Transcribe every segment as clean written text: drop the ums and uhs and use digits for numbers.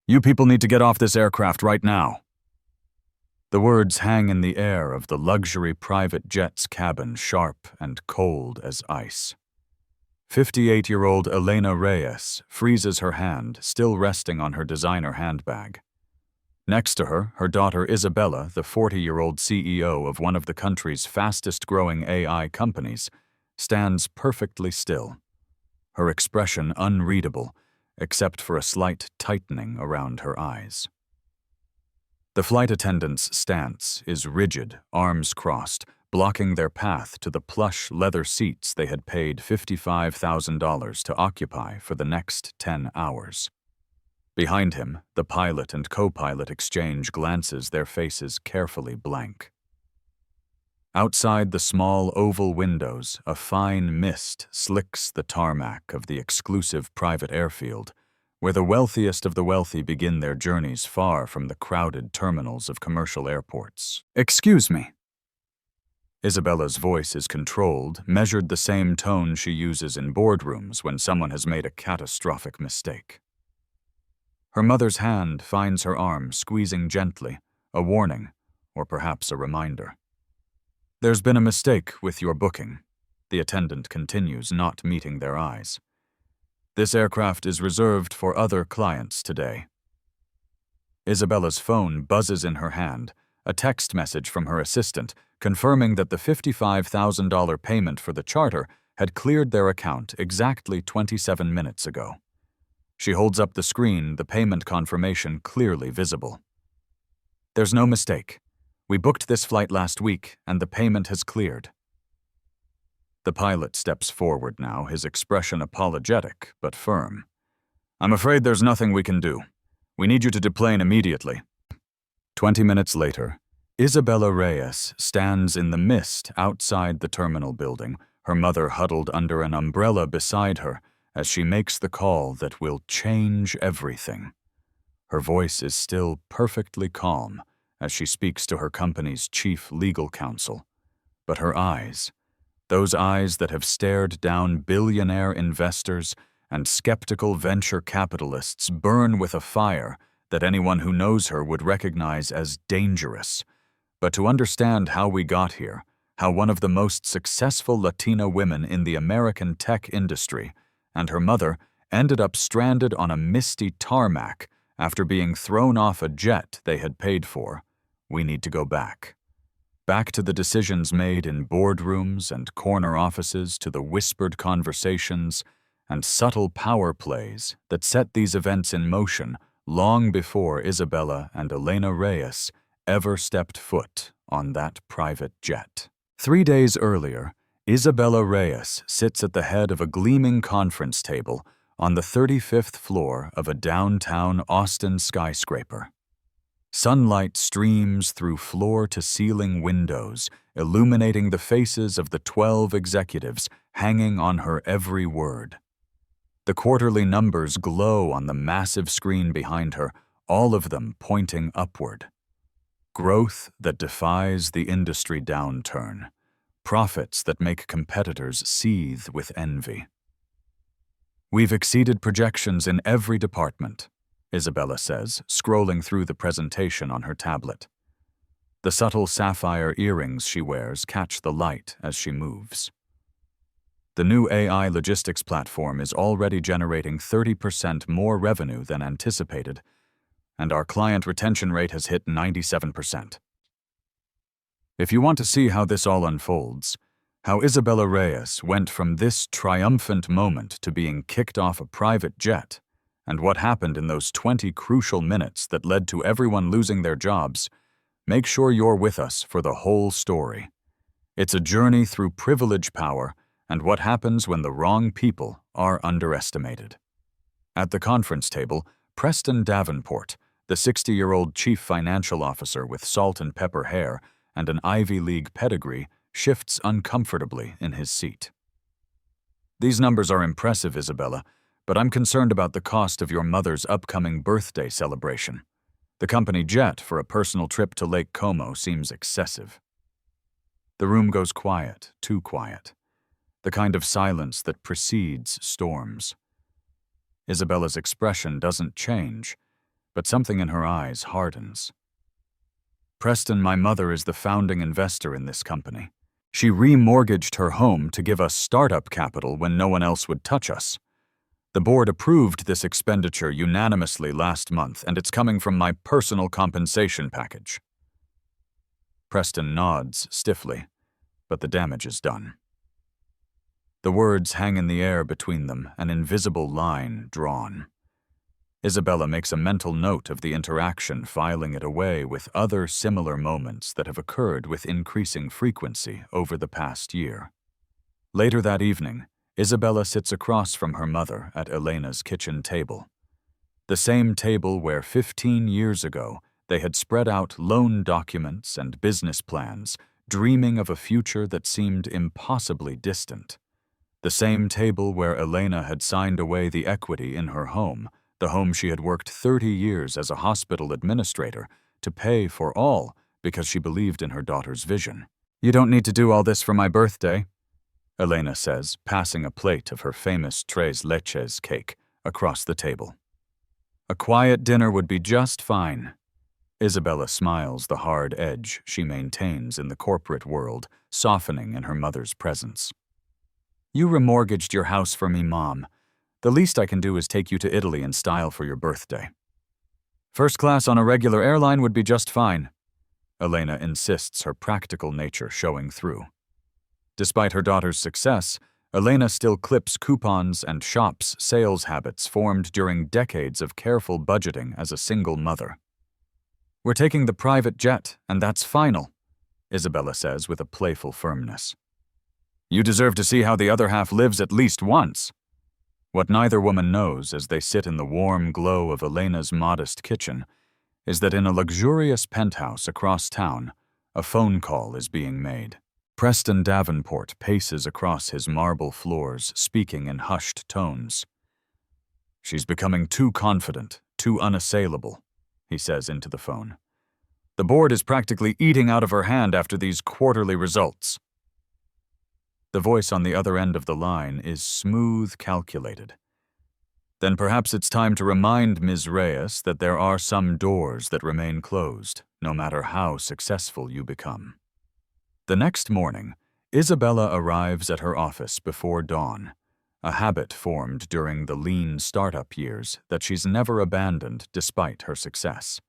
You people need to get off this aircraft right now. The words hang in the air of the luxury private jet's cabin, sharp and cold as ice. 58-year-old Elena Reyes freezes her hand, still resting on her designer handbag. Next to her, her daughter Isabella, the 40-year-old CEO of one of the country's fastest-growing AI companies, stands perfectly still, her expression unreadable, except for a slight tightening around her eyes. The flight attendant's stance is rigid, arms crossed, blocking their path to the plush leather seats they had paid $55,000 to occupy for the next 10 hours. Behind him, the pilot and co-pilot exchange glances, their faces carefully blank. Outside the small oval windows, a fine mist slicks the tarmac of the exclusive private airfield, where the wealthiest of the wealthy begin their journeys far from the crowded terminals of commercial airports. "Excuse me." Isabella's voice is controlled, measured the same tone she uses in boardrooms when someone has made a catastrophic mistake. Her mother's hand finds her arm, squeezing gently, a warning, or perhaps a reminder. "There's been a mistake with your booking," the attendant continues, not meeting their eyes. "This aircraft is reserved for other clients today." Isabella's phone buzzes in her hand, a text message from her assistant confirming that the $55,000 payment for the charter had cleared their account exactly 27 minutes ago. She holds up the screen, the payment confirmation clearly visible. "There's no mistake. We booked this flight last week, and the payment has cleared." The pilot steps forward now, his expression apologetic but firm. "I'm afraid there's nothing we can do. We need you to deplane immediately." 20 minutes later, Isabella Reyes stands in the mist outside the terminal building, her mother huddled under an umbrella beside her as she makes the call that will change everything. Her voice is still perfectly calm as she speaks to her company's chief legal counsel, but her eyes, those eyes that have stared down billionaire investors and skeptical venture capitalists, burn with a fire that anyone who knows her would recognize as dangerous. But to understand how we got here, how one of the most successful Latina women in the American tech industry and her mother ended up stranded on a misty tarmac after being thrown off a jet they had paid for, we need to go back. Back to the decisions made in boardrooms and corner offices, to the whispered conversations and subtle power plays that set these events in motion long before Isabella and Elena Reyes ever stepped foot on that private jet. 3 days earlier, Isabella Reyes sits at the head of a gleaming conference table on the 35th floor of a downtown Austin skyscraper. Sunlight streams through floor-to-ceiling windows, illuminating the faces of the 12 executives hanging on her every word. The quarterly numbers glow on the massive screen behind her, all of them pointing upward. Growth that defies the industry downturn. Profits that make competitors seethe with envy. "We've exceeded projections in every department," Isabella says, scrolling through the presentation on her tablet. The subtle sapphire earrings she wears catch the light as she moves. "The new AI logistics platform is already generating 30% more revenue than anticipated, and our client retention rate has hit 97%. If you want to see how this all unfolds, how Isabella Reyes went from this triumphant moment to being kicked off a private jet, and what happened in those 20 crucial minutes that led to everyone losing their jobs, make sure you're with us for the whole story. It's a journey through privilege power and what happens when the wrong people are underestimated." At the conference table, Preston Davenport, the 60-year-old chief financial officer with salt and pepper hair and an Ivy League pedigree, shifts uncomfortably in his seat. "These numbers are impressive, Isabella, but I'm concerned about the cost of your mother's upcoming birthday celebration. The company jet for a personal trip to Lake Como seems excessive." The room goes quiet, too quiet, the kind of silence that precedes storms. Isabella's expression doesn't change, but something in her eyes hardens. Preston, my mother is the founding investor in this company. She remortgaged her home to give us startup capital when no one else would touch us. The board approved this expenditure unanimously last month, and it's coming from my personal compensation package. Preston nods stiffly, but the damage is done. The words hang in the air between them, an invisible line drawn. Isabella makes a mental note of the interaction, filing it away with other similar moments that have occurred with increasing frequency over the past year. Later that evening, Isabella sits across from her mother at Elena's kitchen table. The same table where 15 years ago they had spread out loan documents and business plans, dreaming of a future that seemed impossibly distant. The same table where Elena had signed away the equity in her home, the home she had worked 30 years as a hospital administrator to pay for all because she believed in her daughter's vision. "You don't need to do all this for my birthday," Elena says, passing a plate of her famous tres leches cake across the table. "A quiet dinner would be just fine." Isabella smiles, the hard edge she maintains in the corporate world softening in her mother's presence. "You remortgaged your house for me, Mom. The least I can do is take you to Italy in style for your birthday." "First class on a regular airline would be just fine," Elena insists, her practical nature showing through. Despite her daughter's success, Elena still clips coupons and shops sales habits formed during decades of careful budgeting as a single mother. "We're taking the private jet, and that's final," Isabella says with a playful firmness. "You deserve to see how the other half lives at least once." What neither woman knows as they sit in the warm glow of Elena's modest kitchen is that in a luxurious penthouse across town, a phone call is being made. Preston Davenport paces across his marble floors, speaking in hushed tones. "She's becoming too confident, too unassailable," he says into the phone. "The board is practically eating out of her hand after these quarterly results." The voice on the other end of the line is smooth, calculated. "Then perhaps it's time to remind Ms. Reyes that there are some doors that remain closed, no matter how successful you become." The next morning, Isabella arrives at her office before dawn, a habit formed during the lean startup years that she's never abandoned despite her success.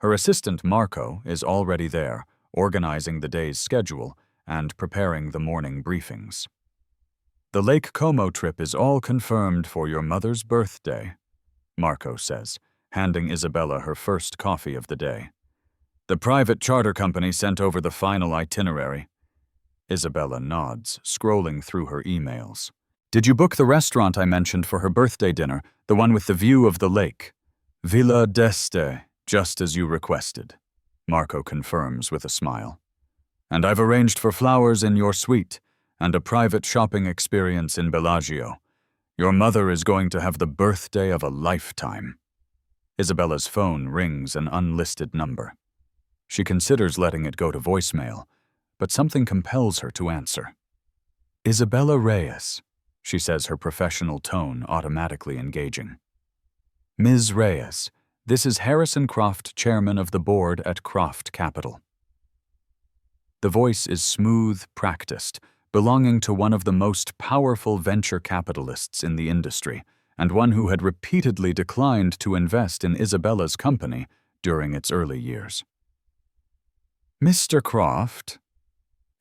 Her assistant Marco is already there, organizing the day's schedule and preparing the morning briefings. "The Lake Como trip is all confirmed for your mother's birthday," Marco says, handing Isabella her first coffee of the day. "The private charter company sent over the final itinerary." Isabella nods, scrolling through her emails. "Did you book the restaurant I mentioned for her birthday dinner, the one with the view of the lake?" "Villa d'Este, just as you requested," Marco confirms with a smile. "And I've arranged for flowers in your suite and a private shopping experience in Bellagio. Your mother is going to have the birthday of a lifetime." Isabella's phone rings an unlisted number. She considers letting it go to voicemail, but something compels her to answer. "Isabella Reyes," she says, her professional tone automatically engaging. "Ms. Reyes, this is Harrison Croft, chairman of the board at Croft Capital." The voice is smooth, practiced, belonging to one of the most powerful venture capitalists in the industry, and one who had repeatedly declined to invest in Isabella's company during its early years. "Mr. Croft,"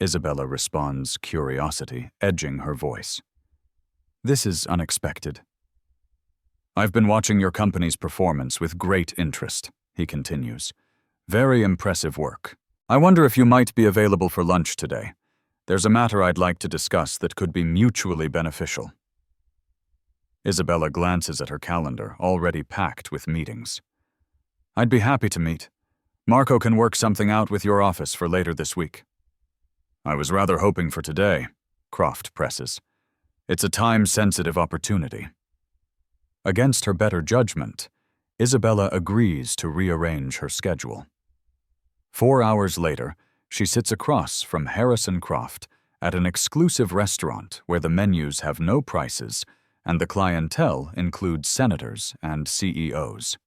Isabella responds, curiosity edging her voice. "This is unexpected." "I've been watching your company's performance with great interest," he continues. "Very impressive work. I wonder if you might be available for lunch today. There's a matter I'd like to discuss that could be mutually beneficial." Isabella glances at her calendar, already packed with meetings. "I'd be happy to meet. Marco can work something out with your office for later this week." "I was rather hoping for today," Croft presses. "It's a time-sensitive opportunity." Against her better judgment, Isabella agrees to rearrange her schedule. 4 hours later, she sits across from Harrison Croft at an exclusive restaurant where the menus have no prices and the clientele includes senators and CEOs.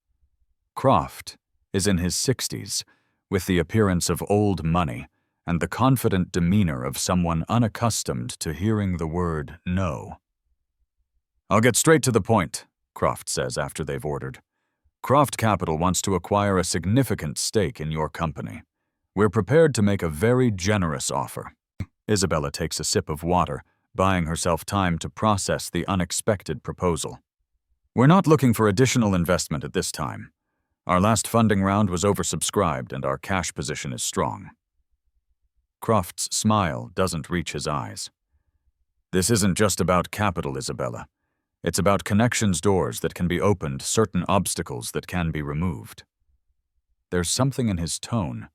Croft is in his 60s, with the appearance of old money and the confident demeanor of someone unaccustomed to hearing the word no. "I'll get straight to the point," Croft says after they've ordered. "Croft Capital wants to acquire a significant stake in your company. We're prepared to make a very generous offer." Isabella takes a sip of water, buying herself time to process the unexpected proposal. "We're not looking for additional investment at this time. Our last funding round was oversubscribed and our cash position is strong." Croft's smile doesn't reach his eyes. "This isn't just about capital, Isabella. It's about connections doors that can be opened, certain obstacles that can be removed." There's something in his tone,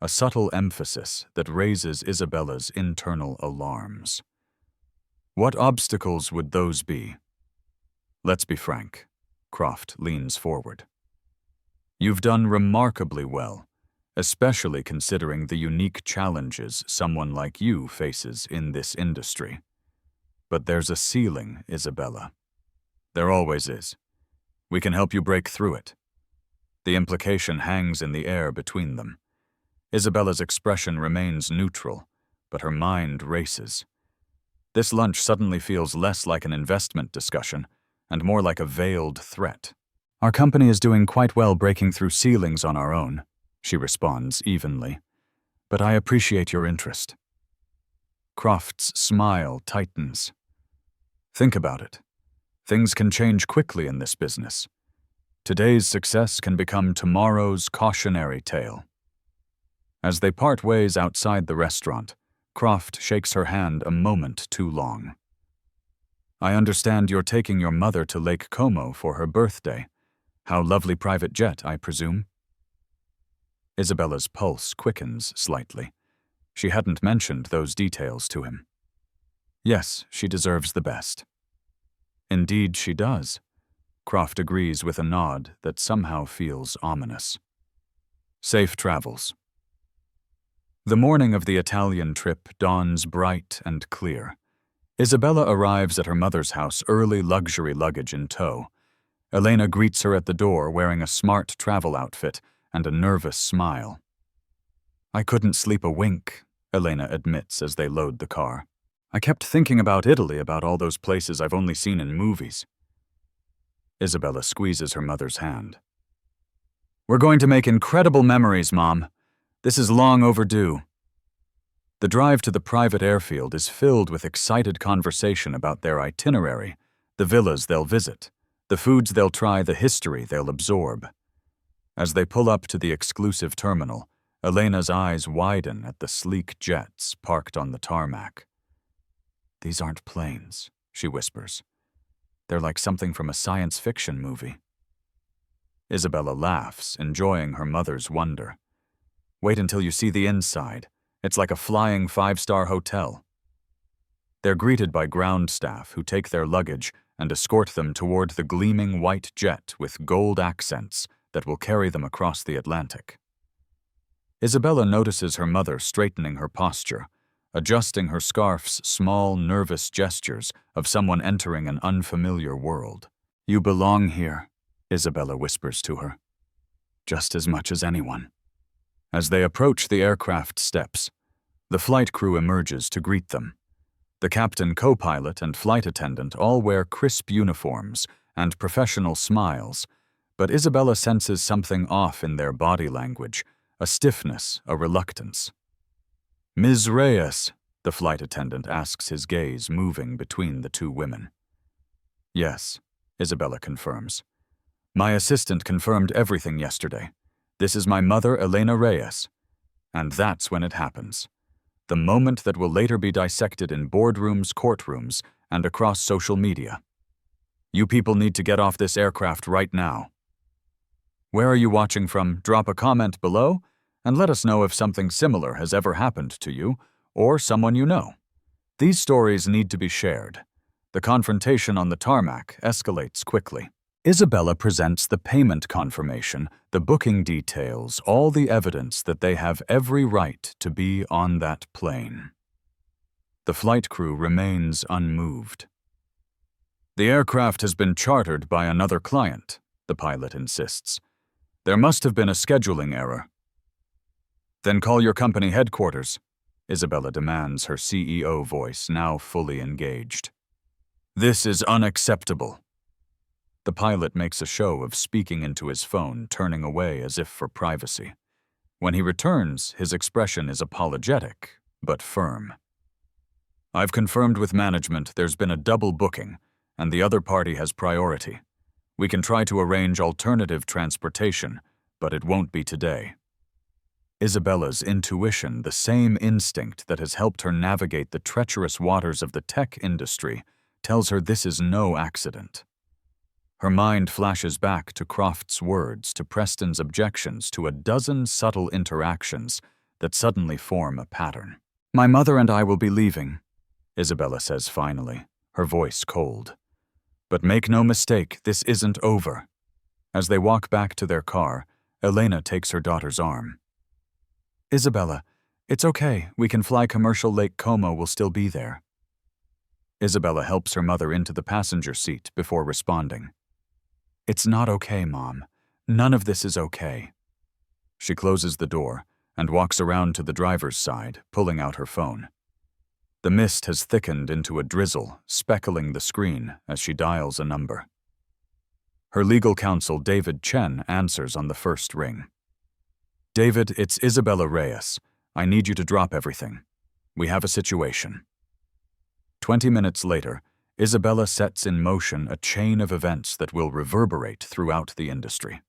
a subtle emphasis that raises Isabella's internal alarms. What obstacles would those be? "Let's be frank." Croft leans forward. "You've done remarkably well, especially considering the unique challenges someone like you faces in this industry. But there's a ceiling, Isabella. There always is. We can help you break through it." The implication hangs in the air between them. Isabella's expression remains neutral, but her mind races. This lunch suddenly feels less like an investment discussion and more like a veiled threat. "Our company is doing quite well breaking through ceilings on our own," she responds evenly. "But I appreciate your interest." Croft's smile tightens. "Think about it. Things can change quickly in this business. Today's success can become tomorrow's cautionary tale." As they part ways outside the restaurant, Croft shakes her hand a moment too long. "I understand you're taking your mother to Lake Como for her birthday. How lovely private jet, I presume?" Isabella's pulse quickens slightly. She hadn't mentioned those details to him. "Yes, she deserves the best." "Indeed she does." Croft agrees with a nod that somehow feels ominous. "Safe travels." The morning of the Italian trip dawns bright and clear. Isabella arrives at her mother's house, early luxury luggage in tow. Elena greets her at the door wearing a smart travel outfit and a nervous smile. "I couldn't sleep a wink," Elena admits as they load the car. "I kept thinking about Italy, about all those places I've only seen in movies." Isabella squeezes her mother's hand. "We're going to make incredible memories, Mom. This is long overdue." The drive to the private airfield is filled with excited conversation about their itinerary, the villas they'll visit, the foods they'll try, the history they'll absorb. As they pull up to the exclusive terminal, Elena's eyes widen at the sleek jets parked on the tarmac. "These aren't planes," she whispers. "They're like something from a science fiction movie." Isabella laughs, enjoying her mother's wonder. "Wait until you see the inside. It's like a flying 5-star hotel." They're greeted by ground staff who take their luggage and escort them toward the gleaming white jet with gold accents that will carry them across the Atlantic. Isabella notices her mother straightening her posture, adjusting her scarf's small, nervous gestures of someone entering an unfamiliar world. "You belong here," Isabella whispers to her, "just as much as anyone." As they approach the aircraft steps, the flight crew emerges to greet them. The captain, co-pilot, and flight attendant all wear crisp uniforms and professional smiles, but Isabella senses something off in their body language, a stiffness, a reluctance. "Ms. Reyes," the flight attendant asks, his gaze moving between the two women. "Yes," Isabella confirms. "My assistant confirmed everything yesterday. This is my mother, Elena Reyes." And that's when it happens. The moment that will later be dissected in boardrooms, courtrooms, and across social media. "You people need to get off this aircraft right now." Where are you watching from? Drop a comment below and let us know if something similar has ever happened to you or someone you know. These stories need to be shared. The confrontation on the tarmac escalates quickly. Isabella presents the payment confirmation, the booking details, all the evidence that they have every right to be on that plane. The flight crew remains unmoved. "The aircraft has been chartered by another client," the pilot insists. There must have been a scheduling error. Then call your company headquarters, Isabella demands, her CEO voice now fully engaged. This is unacceptable. The pilot makes a show of speaking into his phone, turning away as if for privacy. When he returns, his expression is apologetic, but firm. I've confirmed with management there's been a double booking, and the other party has priority. We can try to arrange alternative transportation, but it won't be today. Isabella's intuition, the same instinct that has helped her navigate the treacherous waters of the tech industry, tells her this is no accident. Her mind flashes back to Croft's words, to Preston's objections, to a dozen subtle interactions that suddenly form a pattern. My mother and I will be leaving, Isabella says finally, her voice cold. But make no mistake, this isn't over. As they walk back to their car, Elena takes her daughter's arm. Isabella, it's okay, we can fly commercial. Lake Como will still be there. Isabella helps her mother into the passenger seat before responding. It's not okay, Mom. None of this is okay. She closes the door and walks around to the driver's side, pulling out her phone. The mist has thickened into a drizzle, speckling the screen as she dials a number. Her legal counsel, David Chen, answers on the first ring. David, it's Isabella Reyes. I need you to drop everything. We have a situation. 20 minutes later, Isabella sets in motion a chain of events that will reverberate throughout the industry.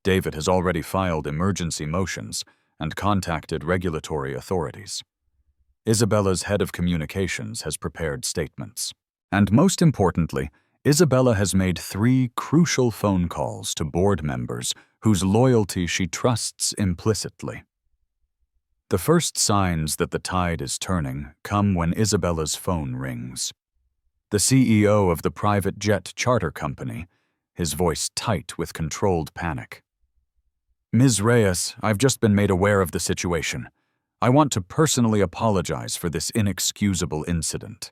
David has already filed emergency motions and contacted regulatory authorities. Isabella's head of communications has prepared statements. And most importantly, Isabella has made 3 crucial phone calls to board members whose loyalty she trusts implicitly. The first signs that the tide is turning come when Isabella's phone rings. The CEO of the private jet charter company, his voice tight with controlled panic. Ms. Reyes, I've just been made aware of the situation. I want to personally apologize for this inexcusable incident.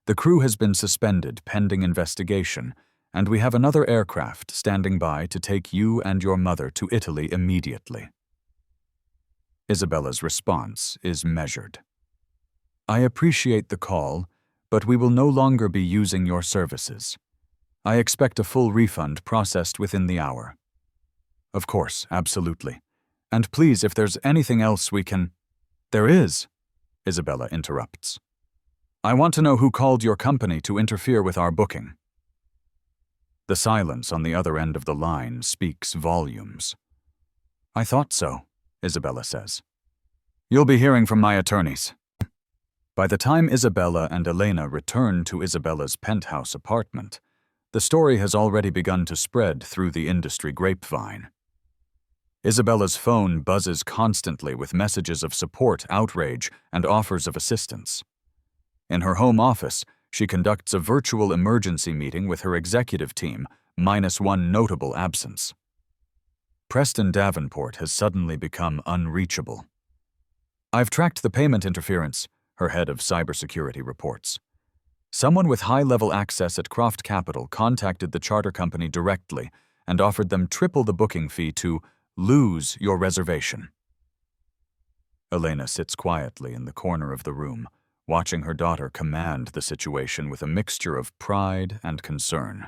The crew has been suspended pending investigation, and we have another aircraft standing by to take you and your mother to Italy immediately. Isabella's response is measured. I appreciate the call, but we will no longer be using your services. I expect a full refund processed within the hour. Of course, absolutely. And please, if there's anything else we can— There is, Isabella interrupts. I want to know who called your company to interfere with our booking. The silence on the other end of the line speaks volumes. I thought so, Isabella says. You'll be hearing from my attorneys. By the time Isabella and Elena return to Isabella's penthouse apartment, the story has already begun to spread through the industry grapevine. Isabella's phone buzzes constantly with messages of support, outrage, and offers of assistance. In her home office, she conducts a virtual emergency meeting with her executive team, minus one notable absence. Preston Davenport has suddenly become unreachable. I've tracked the payment interference, her head of cybersecurity reports. Someone with high-level access at Croft Capital contacted the charter company directly and offered them triple the booking fee to lose your reservation. Elena sits quietly in the corner of the room, watching her daughter command the situation with a mixture of pride and concern.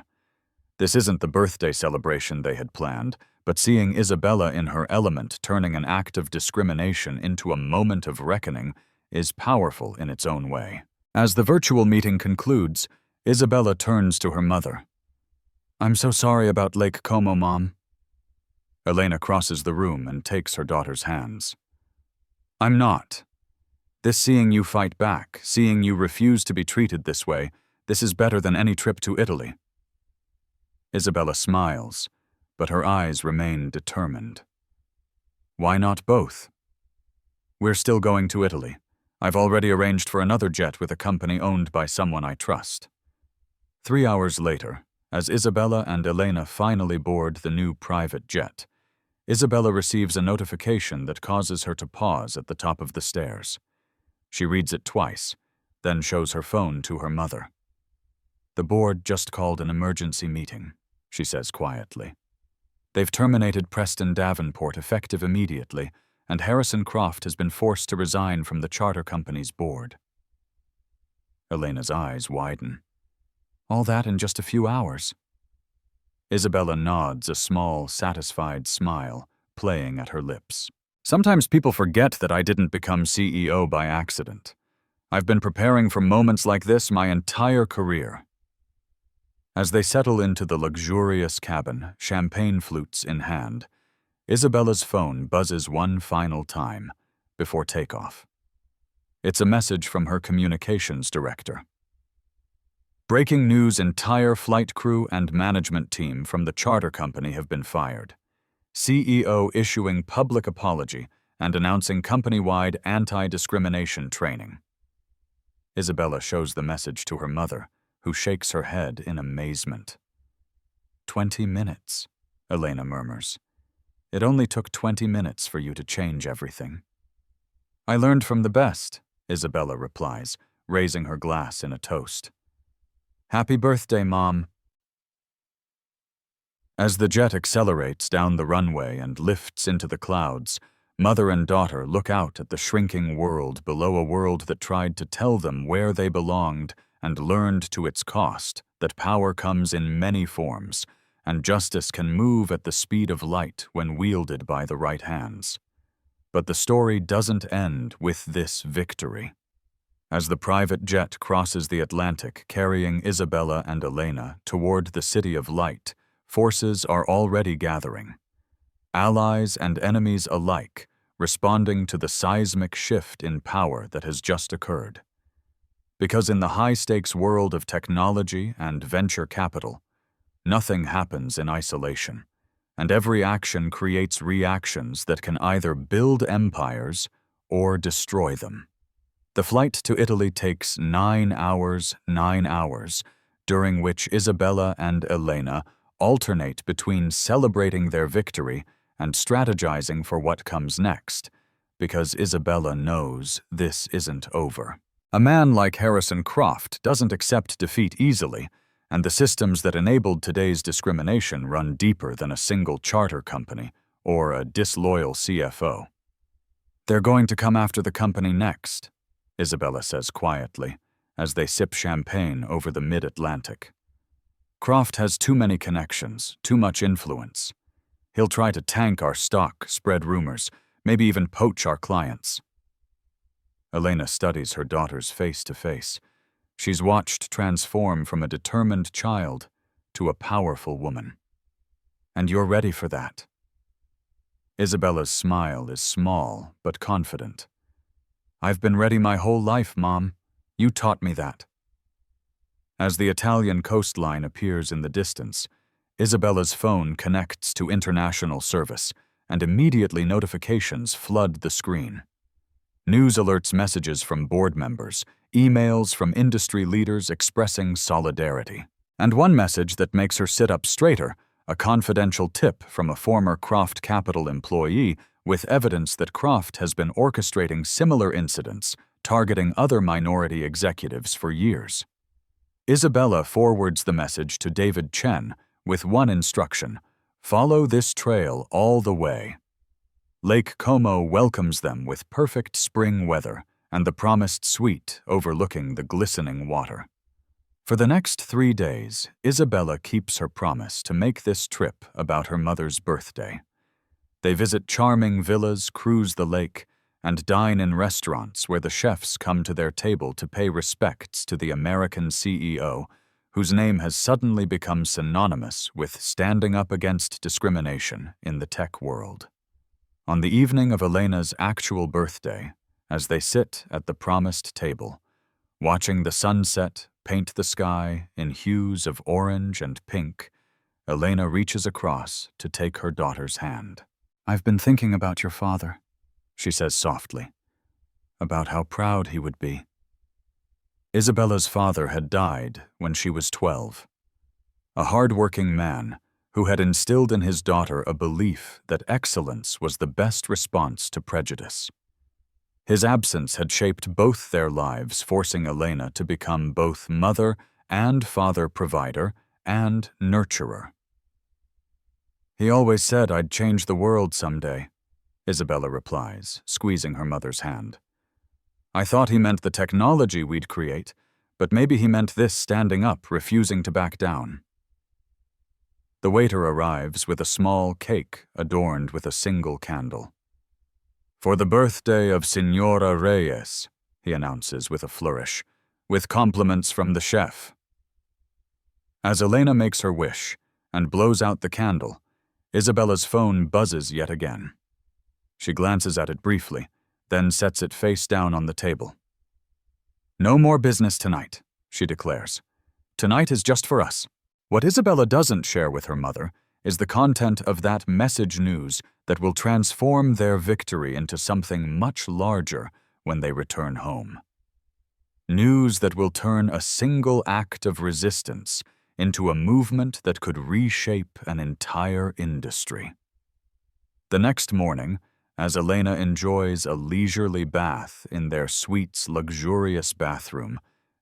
This isn't the birthday celebration they had planned, but seeing Isabella in her element turning an act of discrimination into a moment of reckoning is powerful in its own way. As the virtual meeting concludes, Isabella turns to her mother. I'm so sorry about Lake Como, Mom. Elena crosses the room and takes her daughter's hands. I'm not. This seeing you fight back, seeing you refuse to be treated this way, this is better than any trip to Italy. Isabella smiles, but her eyes remain determined. Why not both? We're still going to Italy. I've already arranged for another jet with a company owned by someone I trust. 3 hours later, as Isabella and Elena finally board the new private jet, Isabella receives a notification that causes her to pause at the top of the stairs. She reads it twice, then shows her phone to her mother. The board just called an emergency meeting, she says quietly. They've terminated Preston Davenport effective immediately, and Harrison Croft has been forced to resign from the charter company's board. Elena's eyes widen. All that in just a few hours. Isabella nods, a small, satisfied smile playing at her lips. Sometimes people forget that I didn't become CEO by accident. I've been preparing for moments like this my entire career. As they settle into the luxurious cabin, champagne flutes in hand, Isabella's phone buzzes one final time before takeoff. It's a message from her communications director. Breaking news: entire flight crew and management team from the charter company have been fired. CEO issuing public apology and announcing company-wide anti-discrimination training. Isabella shows the message to her mother, who shakes her head in amazement. 20 minutes, Elena murmurs. It only took 20 minutes for you to change everything. I learned from the best, Isabella replies, raising her glass in a toast. Happy birthday, Mom. As the jet accelerates down the runway and lifts into the clouds, mother and daughter look out at the shrinking world below, a world that tried to tell them where they belonged and learned to its cost that power comes in many forms, and justice can move at the speed of light when wielded by the right hands. But the story doesn't end with this victory. As the private jet crosses the Atlantic carrying Isabella and Elena toward the City of Light, forces are already gathering. Allies and enemies alike responding to the seismic shift in power that has just occurred. Because in the high-stakes world of technology and venture capital, nothing happens in isolation, and every action creates reactions that can either build empires or destroy them. The flight to Italy takes 9 hours, during which Isabella and Elena alternate between celebrating their victory and strategizing for what comes next, because Isabella knows this isn't over. A man like Harrison Croft doesn't accept defeat easily, and the systems that enabled today's discrimination run deeper than a single charter company or a disloyal CFO. They're going to come after the company next, Isabella says quietly, as they sip champagne over the mid-Atlantic. Croft has too many connections, too much influence. He'll try to tank our stock, spread rumors, maybe even poach our clients. Elena studies her daughter's face to face. She's watched transform from a determined child to a powerful woman. And you're ready for that. Isabella's smile is small but confident. I've been ready my whole life, Mom. You taught me that. As the Italian coastline appears in the distance, Isabella's phone connects to international service, and immediately notifications flood the screen. News alerts, messages from board members, emails from industry leaders expressing solidarity. And one message that makes her sit up straighter, a confidential tip from a former Croft Capital employee with evidence that Croft has been orchestrating similar incidents, targeting other minority executives for years. Isabella forwards the message to David Chen with one instruction: follow this trail all the way. Lake Como welcomes them with perfect spring weather and the promised suite overlooking the glistening water. For the next 3 days, Isabella keeps her promise to make this trip about her mother's birthday. They visit charming villas, cruise the lake, and dine in restaurants where the chefs come to their table to pay respects to the American CEO, whose name has suddenly become synonymous with standing up against discrimination in the tech world. On the evening of Elena's actual birthday, as they sit at the promised table, watching the sunset paint the sky in hues of orange and pink, Elena reaches across to take her daughter's hand. I've been thinking about your father, she says softly, about how proud he would be. Isabella's father had died when she was 12. A hard-working man who had instilled in his daughter a belief that excellence was the best response to prejudice. His absence had shaped both their lives, forcing Elena to become both mother and father provider and nurturer. He always said I'd change the world someday, Isabella replies, squeezing her mother's hand. I thought he meant the technology we'd create, but maybe he meant this standing up, refusing to back down. The waiter arrives with a small cake adorned with a single candle. For the birthday of Signora Reyes, he announces with a flourish, with compliments from the chef. As Elena makes her wish and blows out the candle, Isabella's phone buzzes yet again. She glances at it briefly, then sets it face down on the table. No more business tonight, she declares. Tonight is just for us. What Isabella doesn't share with her mother is the content of that message news that will transform their victory into something much larger when they return home. News that will turn a single act of resistance into a movement that could reshape an entire industry. The next morning, as Elena enjoys a leisurely bath in their suite's luxurious bathroom,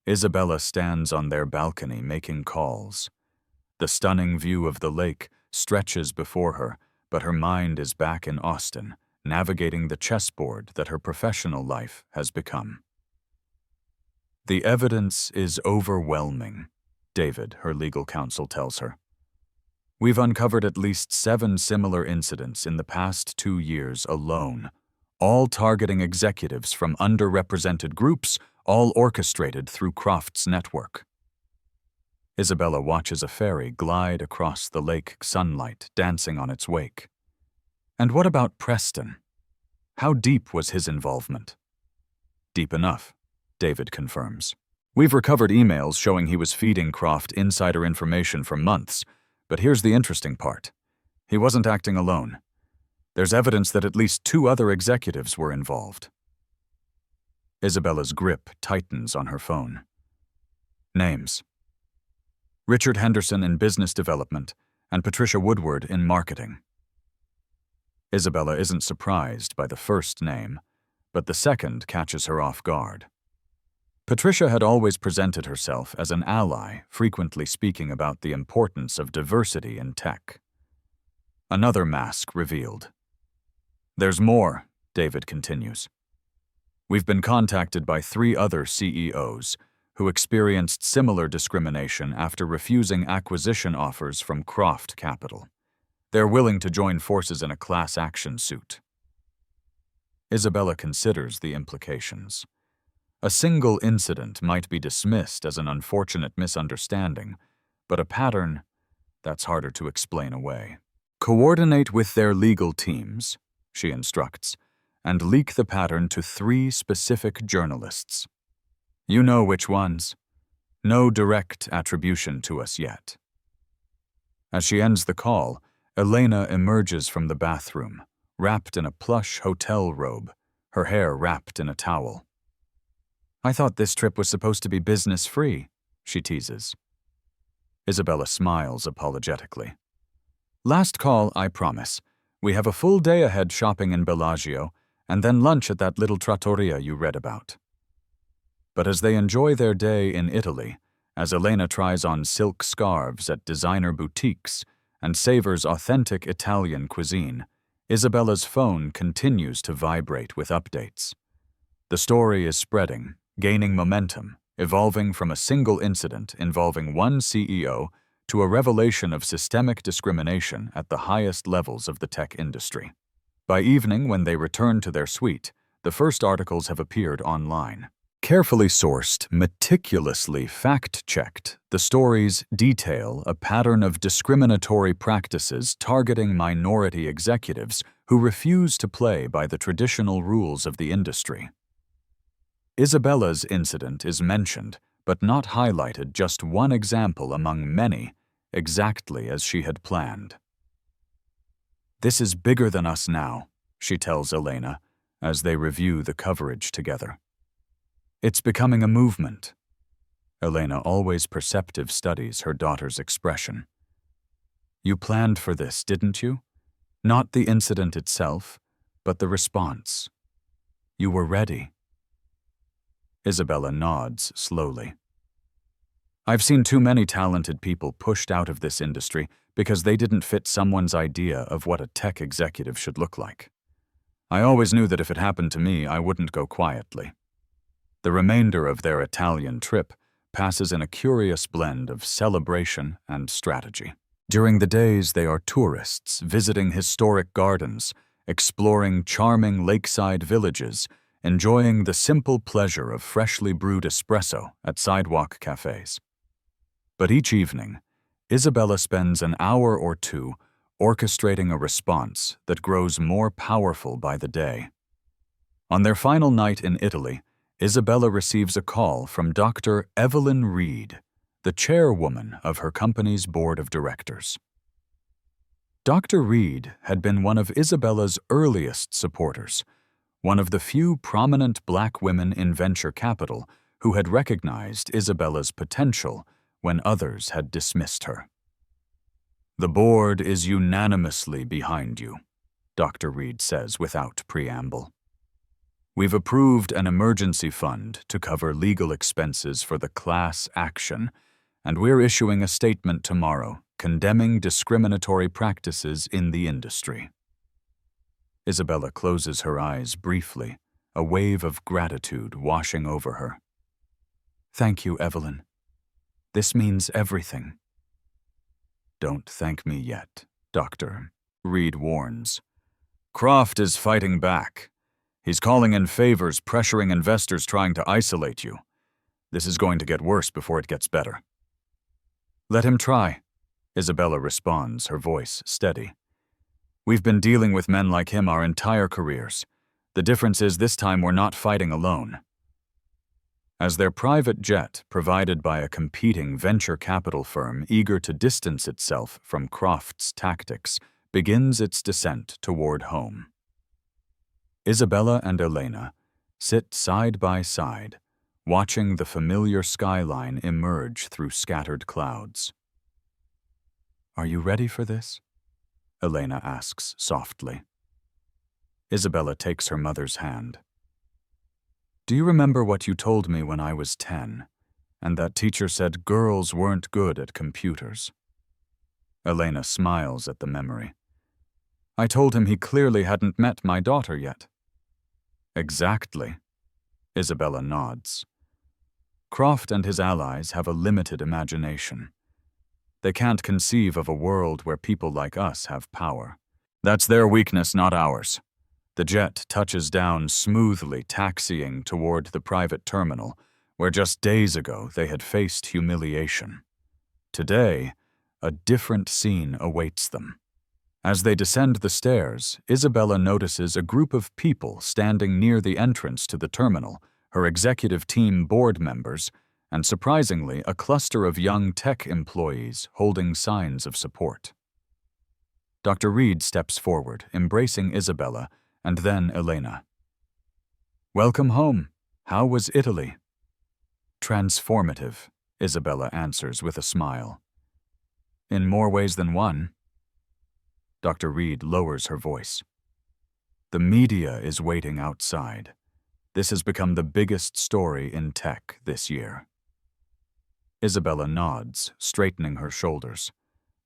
Isabella stands on their balcony making calls. The stunning view of the lake stretches before her, but her mind is back in Austin, navigating the chessboard that her professional life has become. The evidence is overwhelming, David, her legal counsel, tells her. We've uncovered at least 7 similar incidents in the past 2 years alone, all targeting executives from underrepresented groups, all orchestrated through Croft's network. Isabella watches a ferry glide across the lake sunlight, dancing on its wake. And what about Preston? How deep was his involvement? Deep enough, David confirms. We've recovered emails showing he was feeding Croft insider information for months, but here's the interesting part. He wasn't acting alone. There's evidence that at least 2 other executives were involved. Isabella's grip tightens on her phone. Names: Richard Henderson in business development and Patricia Woodward in marketing. Isabella isn't surprised by the first name, but the second catches her off guard. Patricia had always presented herself as an ally, frequently speaking about the importance of diversity in tech. Another mask revealed. There's more, David continues. We've been contacted by 3 other CEOs who experienced similar discrimination after refusing acquisition offers from Croft Capital. They're willing to join forces in a class action suit. Isabella considers the implications. A single incident might be dismissed as an unfortunate misunderstanding, but a pattern, that's harder to explain away. Coordinate with their legal teams, she instructs, and leak the pattern to 3 specific journalists. You know which ones. No direct attribution to us yet. As she ends the call, Elena emerges from the bathroom, wrapped in a plush hotel robe, her hair wrapped in a towel. I thought this trip was supposed to be business-free, she teases. Isabella smiles apologetically. Last call, I promise. We have a full day ahead shopping in Bellagio, and then lunch at that little trattoria you read about. But as they enjoy their day in Italy, as Elena tries on silk scarves at designer boutiques and savors authentic Italian cuisine, Isabella's phone continues to vibrate with updates. The story is spreading, gaining momentum, evolving from a single incident involving one CEO to a revelation of systemic discrimination at the highest levels of the tech industry. By evening, when they return to their suite, the first articles have appeared online. Carefully sourced, meticulously fact-checked, the stories detail a pattern of discriminatory practices targeting minority executives who refuse to play by the traditional rules of the industry. Isabella's incident is mentioned, but not highlighted, just one example among many, exactly as she had planned. This is bigger than us now, she tells Elena, as they review the coverage together. It's becoming a movement. Elena always perceptive studies her daughter's expression. You planned for this, didn't you? Not the incident itself, but the response. You were ready. Isabella nods slowly. I've seen too many talented people pushed out of this industry because they didn't fit someone's idea of what a tech executive should look like. I always knew that if it happened to me, I wouldn't go quietly. The remainder of their Italian trip passes in a curious blend of celebration and strategy. During the days, they are tourists visiting historic gardens, exploring charming lakeside villages, enjoying the simple pleasure of freshly brewed espresso at sidewalk cafes. But each evening, Isabella spends an hour or two orchestrating a response that grows more powerful by the day. On their final night in Italy, Isabella receives a call from Dr. Evelyn Reed, the chairwoman of her company's board of directors. Dr. Reed had been one of Isabella's earliest supporters, one of the few prominent black women in venture capital who had recognized Isabella's potential when others had dismissed her. "The board is unanimously behind you," Dr. Reed says without preamble. "We've approved an emergency fund to cover legal expenses for the class action, and we're issuing a statement tomorrow condemning discriminatory practices in the industry." Isabella closes her eyes briefly, a wave of gratitude washing over her. "Thank you, Evelyn. This means everything." "Don't thank me yet, Dr. Reed warns. "Croft is fighting back. He's calling in favors, pressuring investors trying to isolate you. This is going to get worse before it gets better." "Let him try," Isabella responds, her voice steady. "We've been dealing with men like him our entire careers. The difference is this time we're not fighting alone." As their private jet, provided by a competing venture capital firm eager to distance itself from Croft's tactics, begins its descent toward home. Isabella and Elena sit side by side, watching the familiar skyline emerge through scattered clouds. "Are you ready for this?" Elena asks softly. Isabella takes her mother's hand. "Do you remember what you told me when I was 10, and that teacher said girls weren't good at computers?" Elena smiles at the memory. "I told him he clearly hadn't met my daughter yet." "Exactly," Isabella nods. "Croft and his allies have a limited imagination. They can't conceive of a world where people like us have power. That's their weakness, not ours." The jet touches down smoothly, taxiing toward the private terminal, where just days ago they had faced humiliation. Today, a different scene awaits them. As they descend the stairs, Isabella notices a group of people standing near the entrance to the terminal, her executive team board members, and surprisingly, a cluster of young tech employees holding signs of support. Dr. Reed steps forward, embracing Isabella, and then Elena. "Welcome home. How was Italy?" "Transformative," Isabella answers with a smile. "In more ways than one." Dr. Reed lowers her voice. "The media is waiting outside. This has become the biggest story in tech this year." Isabella nods, straightening her shoulders.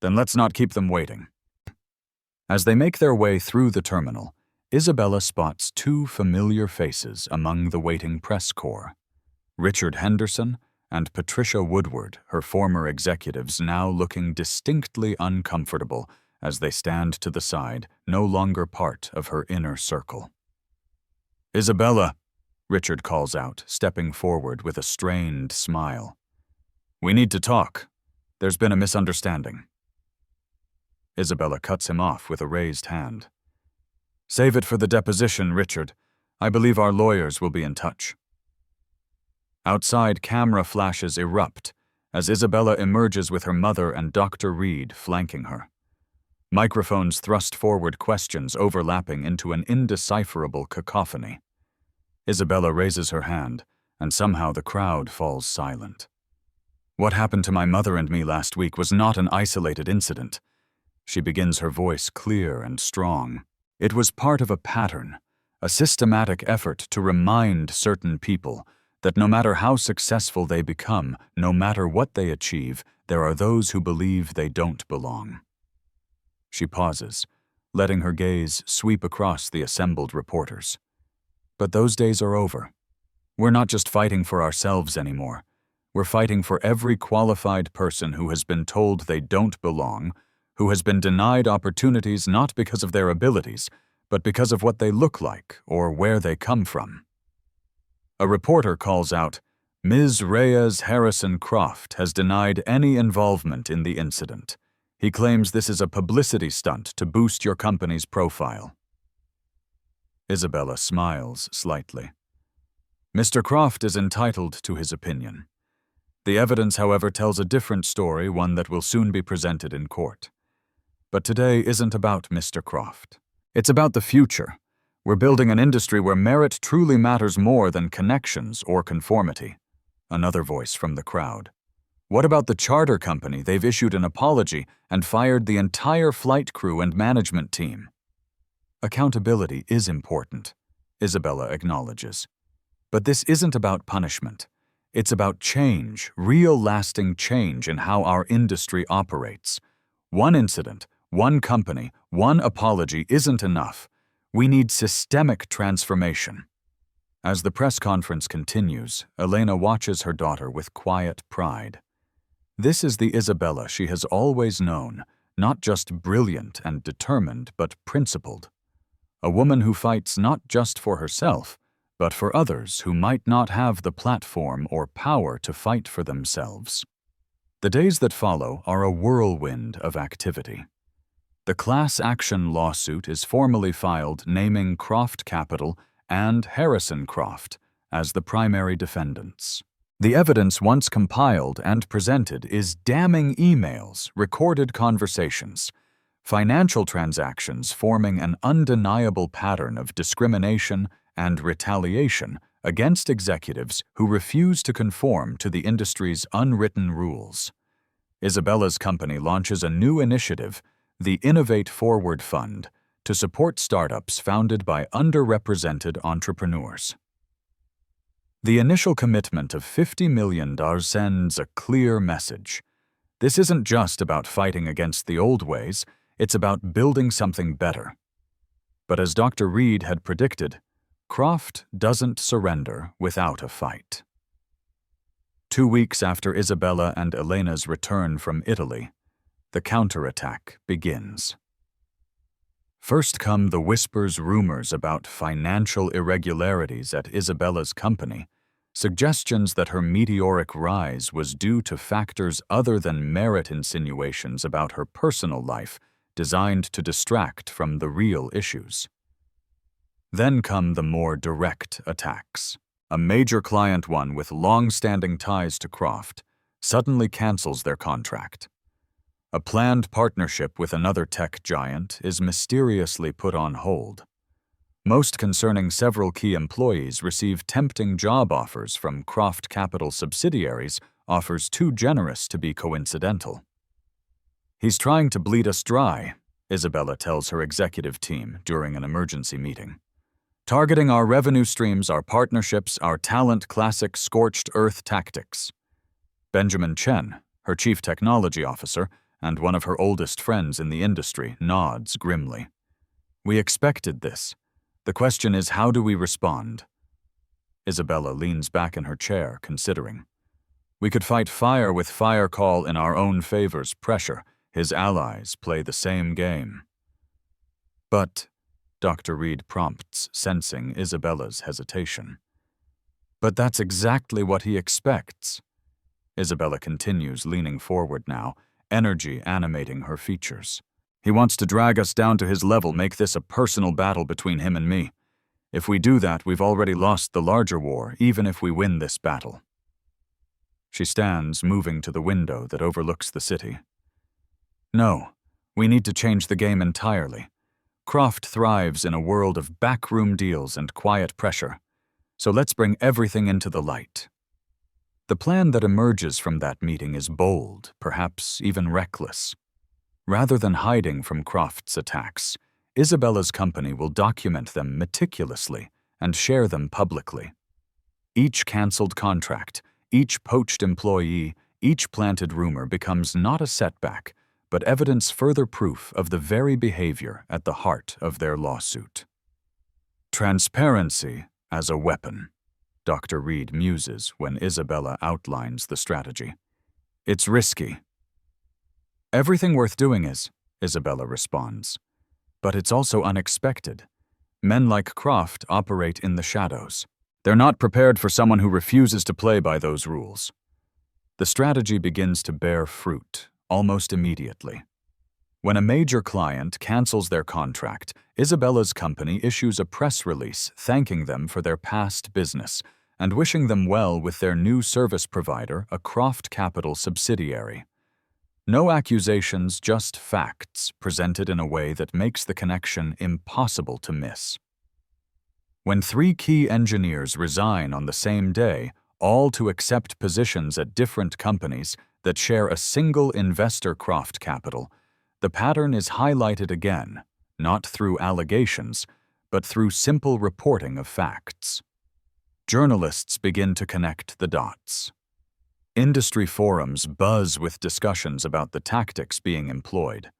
"Then let's not keep them waiting." As they make their way through the terminal, Isabella spots two familiar faces among the waiting press corps. Richard Henderson and Patricia Woodward, her former executives, now looking distinctly uncomfortable as they stand to the side, no longer part of her inner circle. "Isabella," Richard calls out, stepping forward with a strained smile. "We need to talk. There's been a misunderstanding." Isabella cuts him off with a raised hand. "Save it for the deposition, Richard. I believe our lawyers will be in touch." Outside, camera flashes erupt as Isabella emerges with her mother and Dr. Reed flanking her. Microphones thrust forward questions overlapping into an indecipherable cacophony. Isabella raises her hand, and somehow the crowd falls silent. "What happened to my mother and me last week was not an isolated incident." She begins, her voice clear and strong. "It was part of a pattern, a systematic effort to remind certain people that no matter how successful they become, no matter what they achieve, there are those who believe they don't belong. She pauses, letting her gaze sweep across the assembled reporters. But those days are over. We're not just fighting for ourselves anymore. We're fighting for every qualified person who has been told they don't belong, who has been denied opportunities not because of their abilities, but because of what they look like or where they come from. A reporter calls out, "Ms. Reyes Harrison Croft has denied any involvement in the incident. He claims this is a publicity stunt to boost your company's profile." Isabella smiles slightly. Mr. Croft is entitled to his opinion. The evidence, however, tells a different story, one that will soon be presented in court. But today isn't about Mr. Croft. It's about the future. We're building an industry where merit truly matters more than connections or conformity. Another voice from the crowd. What about the charter company? They've issued an apology and fired the entire flight crew and management team. Accountability is important, Isabella acknowledges. But this isn't about punishment. It's about change, real lasting change in how our industry operates. One incident, one company, one apology isn't enough. We need systemic transformation. As the press conference continues, Elena watches her daughter with quiet pride. This is the Isabella she has always known, not just brilliant and determined, but principled. A woman who fights not just for herself, but for others who might not have the platform or power to fight for themselves. The days that follow are a whirlwind of activity. The class action lawsuit is formally filed, naming Croft Capital and Harrison Croft as the primary defendants. The evidence once compiled and presented is damning emails, recorded conversations, financial transactions forming an undeniable pattern of discrimination and retaliation against executives who refuse to conform to the industry's unwritten rules. Isabella's company launches a new initiative, the Innovate Forward Fund, to support startups founded by underrepresented entrepreneurs. The initial commitment of $50 million sends a clear message. This isn't just about fighting against the old ways, it's about building something better. But as Dr. Reed had predicted, Croft doesn't surrender without a fight. 2 weeks after Isabella and Elena's return from Italy, the counterattack begins. First come the rumors about financial irregularities at Isabella's company, suggestions that her meteoric rise was due to factors other than merit insinuations about her personal life designed to distract from the real issues. Then come the more direct attacks. A major client, one with long-standing ties to Croft, suddenly cancels their contract. A planned partnership with another tech giant is mysteriously put on hold. Most concerning several key employees receive tempting job offers from Croft Capital subsidiaries, offers too generous to be coincidental. "He's trying to bleed us dry," Isabella tells her executive team during an emergency meeting. "Targeting our revenue streams, our partnerships, our talent, classic scorched earth tactics." Benjamin Chen, her chief technology officer, and one of her oldest friends in the industry, nods grimly. "We expected this. The question is, how do we respond?" Isabella leans back in her chair, considering. "We could fight fire with fire, call in our own favors pressure. His allies play the same game." "But," Dr. Reed prompts, sensing Isabella's hesitation. "But that's exactly what he expects." Isabella continues, leaning forward now, energy animating her features. "He wants to drag us down to his level, make this a personal battle between him and me. If we do that, we've already lost the larger war, even if we win this battle." She stands, moving to the window that overlooks the city. "No, we need to change the game entirely. Croft thrives in a world of backroom deals and quiet pressure, so let's bring everything into the light." The plan that emerges from that meeting is bold, perhaps even reckless. Rather than hiding from Croft's attacks, Isabella's company will document them meticulously and share them publicly. Each canceled contract, each poached employee, each planted rumor becomes not a setback, but evidence further proof of the very behavior at the heart of their lawsuit. Transparency as a weapon, Dr. Reed muses when Isabella outlines the strategy. It's risky. Everything worth doing is, Isabella responds. But it's also unexpected. Men like Croft operate in the shadows. They're not prepared for someone who refuses to play by those rules. The strategy begins to bear fruit almost immediately. When a major client cancels their contract, Isabella's company issues a press release thanking them for their past business and wishing them well with their new service provider, a Croft Capital subsidiary. No accusations, just facts, presented in a way that makes the connection impossible to miss. When 3 key engineers resign on the same day, all to accept positions at different companies that share a single investor, Croft Capital, the pattern is highlighted again, not through allegations, but through simple reporting of facts. Journalists begin to connect the dots. Industry forums buzz with discussions about the tactics being employed,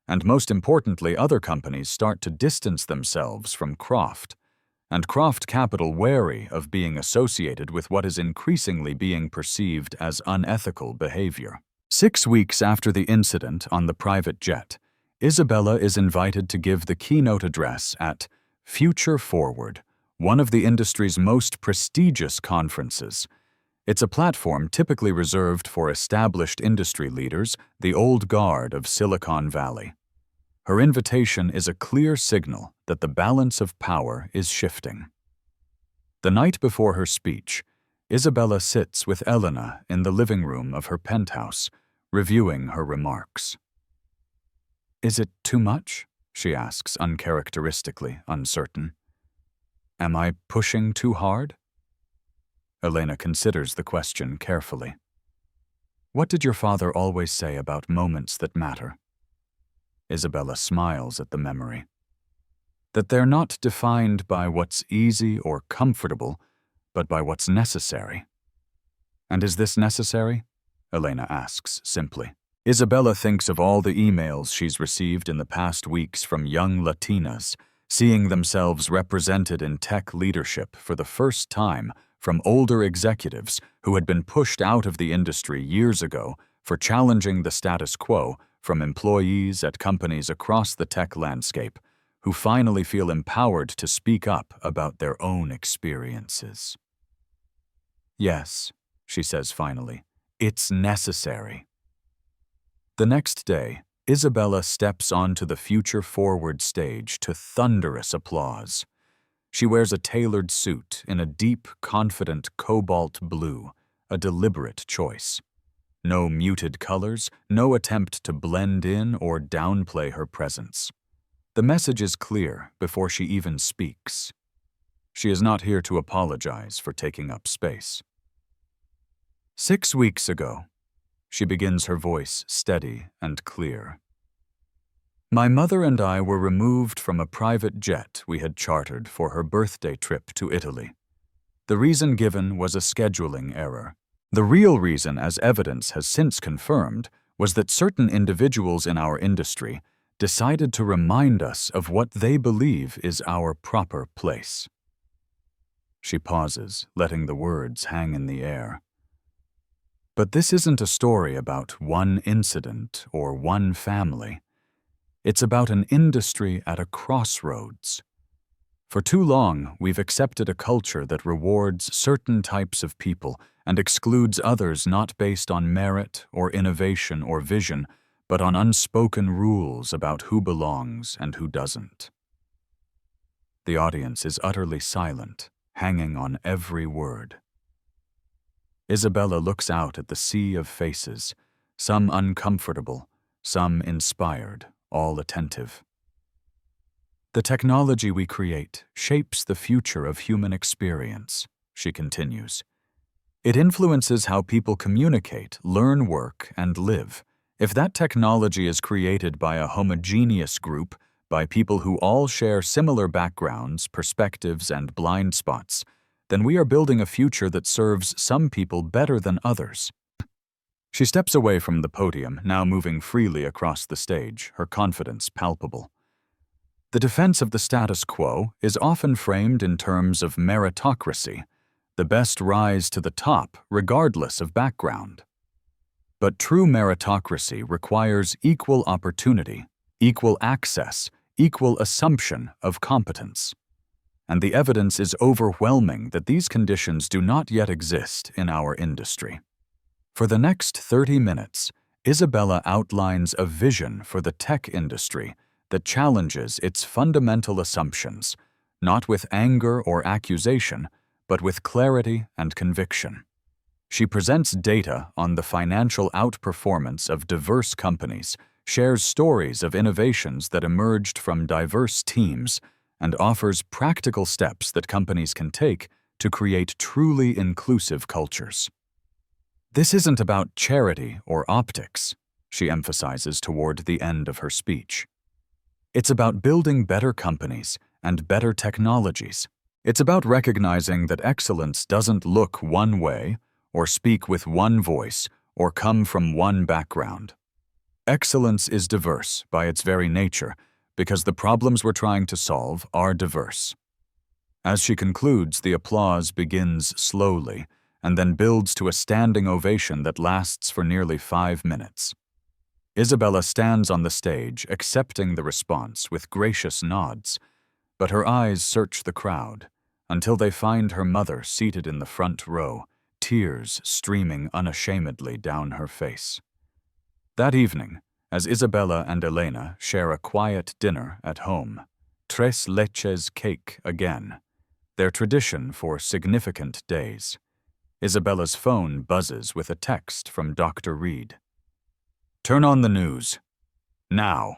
and most importantly, other companies start to distance themselves from Croft, and Croft Capital wary of being associated with what is increasingly being perceived as unethical behavior. 6 weeks after the incident on the private jet, Isabella is invited to give the keynote address at Future Forward, one of the industry's most prestigious conferences. It's a platform typically reserved for established industry leaders, the old guard of Silicon Valley. Her invitation is a clear signal that the balance of power is shifting. The night before her speech, Isabella sits with Elena in the living room of her penthouse, reviewing her remarks. "Is it too much?" she asks, uncharacteristically uncertain. "Am I pushing too hard?" Elena considers the question carefully. "What did your father always say about moments that matter?" Isabella smiles at the memory. That they're not defined by what's easy or comfortable, but by what's necessary. "And is this necessary?" Elena asks simply. Isabella thinks of all the emails she's received in the past weeks from young Latinas, seeing themselves represented in tech leadership for the first time from older executives who had been pushed out of the industry years ago for challenging the status quo, from employees at companies across the tech landscape who finally feel empowered to speak up about their own experiences. "Yes," she says finally, "it's necessary." The next day, Isabella steps onto the Future Forward stage to thunderous applause. She wears a tailored suit in a deep, confident cobalt blue, a deliberate choice. No muted colors, no attempt to blend in or downplay her presence. The message is clear before she even speaks. She is not here to apologize for taking up space. 6 weeks ago, she begins, her voice steady and clear. My mother and I were removed from a private jet we had chartered for her birthday trip to Italy. The reason given was a scheduling error. The real reason, as evidence has since confirmed, was that certain individuals in our industry decided to remind us of what they believe is our proper place. She pauses, letting the words hang in the air. But this isn't a story about one incident or one family. It's about an industry at a crossroads. For too long, we've accepted a culture that rewards certain types of people and excludes others not based on merit or innovation or vision, but on unspoken rules about who belongs and who doesn't. The audience is utterly silent, hanging on every word. Isabella looks out at the sea of faces, some uncomfortable, some inspired, all attentive. The technology we create shapes the future of human experience, she continues. It influences how people communicate, learn, work, and live. If that technology is created by a homogeneous group, by people who all share similar backgrounds, perspectives, and blind spots, then we are building a future that serves some people better than others. She steps away from the podium, now moving freely across the stage, her confidence palpable. The defense of the status quo is often framed in terms of meritocracy. The best rise to the top, regardless of background. But true meritocracy requires equal opportunity, equal access, equal assumption of competence. And the evidence is overwhelming that these conditions do not yet exist in our industry. For the next 30 minutes, Isabella outlines a vision for the tech industry that challenges its fundamental assumptions, not with anger or accusation, but with clarity and conviction. She presents data on the financial outperformance of diverse companies, shares stories of innovations that emerged from diverse teams, and offers practical steps that companies can take to create truly inclusive cultures. This isn't about charity or optics, she emphasizes toward the end of her speech. It's about building better companies and better technologies. It's about recognizing that excellence doesn't look one way, or speak with one voice, or come from one background. Excellence is diverse by its very nature, because the problems we're trying to solve are diverse. As she concludes, the applause begins slowly, and then builds to a standing ovation that lasts for nearly 5 minutes. Isabella stands on the stage, accepting the response with gracious nods, but her eyes search the crowd until they find her mother seated in the front row, tears streaming unashamedly down her face. That evening, as Isabella and Elena share a quiet dinner at home, tres leches cake again, their tradition for significant days, Isabella's phone buzzes with a text from Dr. Reed. "Turn on the news. Now."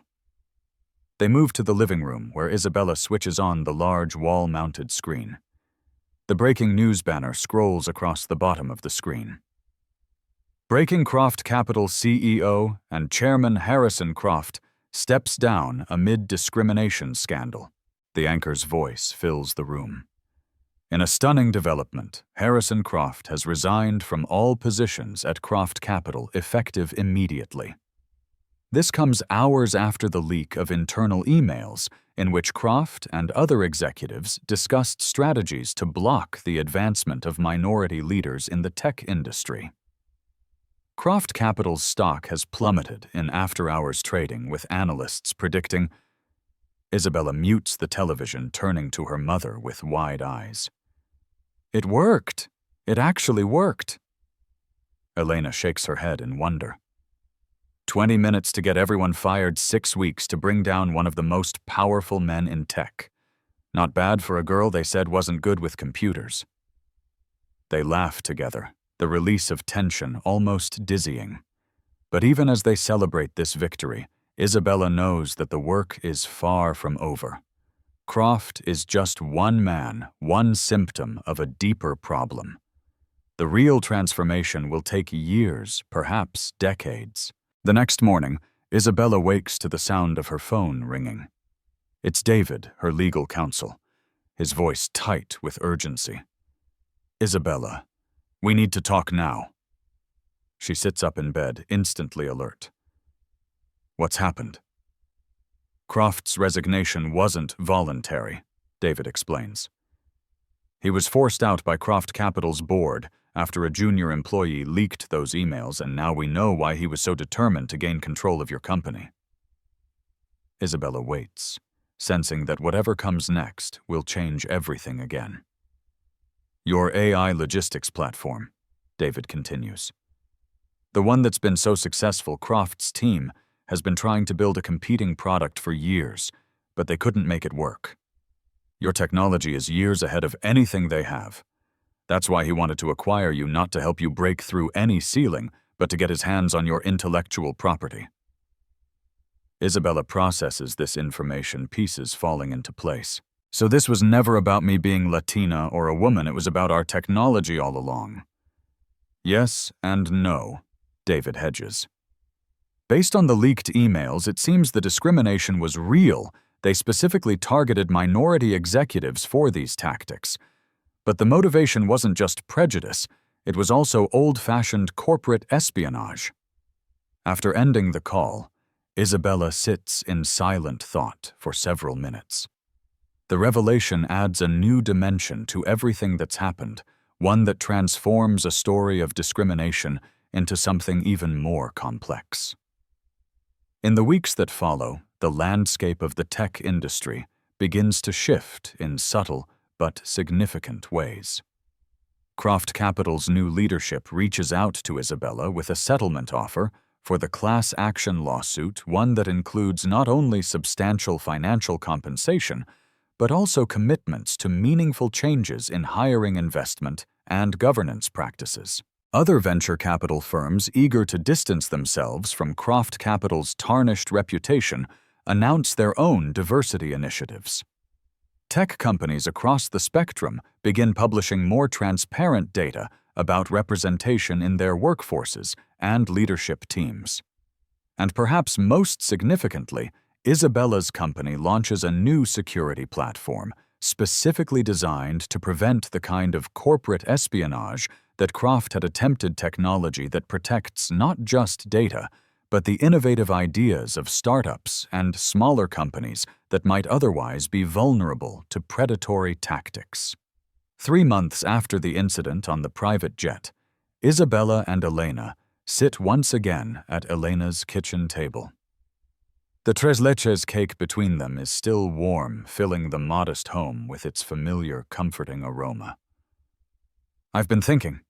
They move to the living room where Isabella switches on the large wall-mounted screen. The breaking news banner scrolls across the bottom of the screen. Breaking Croft Capital CEO and Chairman Harrison Croft steps down amid discrimination scandal. The anchor's voice fills the room. In a stunning development, Harrison Croft has resigned from all positions at Croft Capital effective immediately. This comes hours after the leak of internal emails in which Croft and other executives discussed strategies to block the advancement of minority leaders in the tech industry. Croft Capital's stock has plummeted in after-hours trading, with analysts predicting. Isabella mutes the television, turning to her mother with wide eyes. "It worked! It actually worked!" Elena shakes her head in wonder. 20 minutes to get everyone fired, 6 weeks to bring down one of the most powerful men in tech. Not bad for a girl they said wasn't good with computers. They laugh together, the release of tension almost dizzying. But even as they celebrate this victory, Isabella knows that the work is far from over. Croft is just one man, one symptom of a deeper problem. The real transformation will take years, perhaps decades. The next morning, Isabella wakes to the sound of her phone ringing. It's David, her legal counsel, his voice tight with urgency. "Isabella, we need to talk now." She sits up in bed, instantly alert. "What's happened?" "Croft's resignation wasn't voluntary," David explains. "He was forced out by Croft Capital's board after a junior employee leaked those emails, and now we know why he was so determined to gain control of your company." Isabella waits, sensing that whatever comes next will change everything again. "Your AI logistics platform," David continues. "The one that's been so successful. Croft's team has been trying to build a competing product for years, but they couldn't make it work. Your technology is years ahead of anything they have. That's why he wanted to acquire you, not to help you break through any ceiling, but to get his hands on your intellectual property." Isabella processes this information, pieces falling into place. "So this was never about me being Latina or a woman, it was about our technology all along." "Yes and no," David hedges. "Based on the leaked emails, it seems the discrimination was real. They specifically targeted minority executives for these tactics. But the motivation wasn't just prejudice, It was also old-fashioned corporate espionage. After ending the call, Isabella sits in silent thought for several minutes. The revelation adds a new dimension to everything that's happened, one that transforms a story of discrimination into something even more complex. In the weeks that follow, the landscape of the tech industry begins to shift in subtle but significant ways. Croft Capital's new leadership reaches out to Isabella with a settlement offer for the class action lawsuit, one that includes not only substantial financial compensation, but also commitments to meaningful changes in hiring, investment, and governance practices. Other venture capital firms eager to distance themselves from Croft Capital's tarnished reputation announce their own diversity initiatives. Tech companies across the spectrum begin publishing more transparent data about representation in their workforces and leadership teams. And perhaps most significantly, Isabella's company launches a new security platform specifically designed to prevent the kind of corporate espionage that Croft had attempted, technology that protects not just data, but the innovative ideas of startups and smaller companies that might otherwise be vulnerable to predatory tactics. 3 months after the incident on the private jet, Isabella and Elena sit once again at Elena's kitchen table. The tres leches cake between them is still warm, filling the modest home with its familiar, comforting aroma. "I've been thinking,"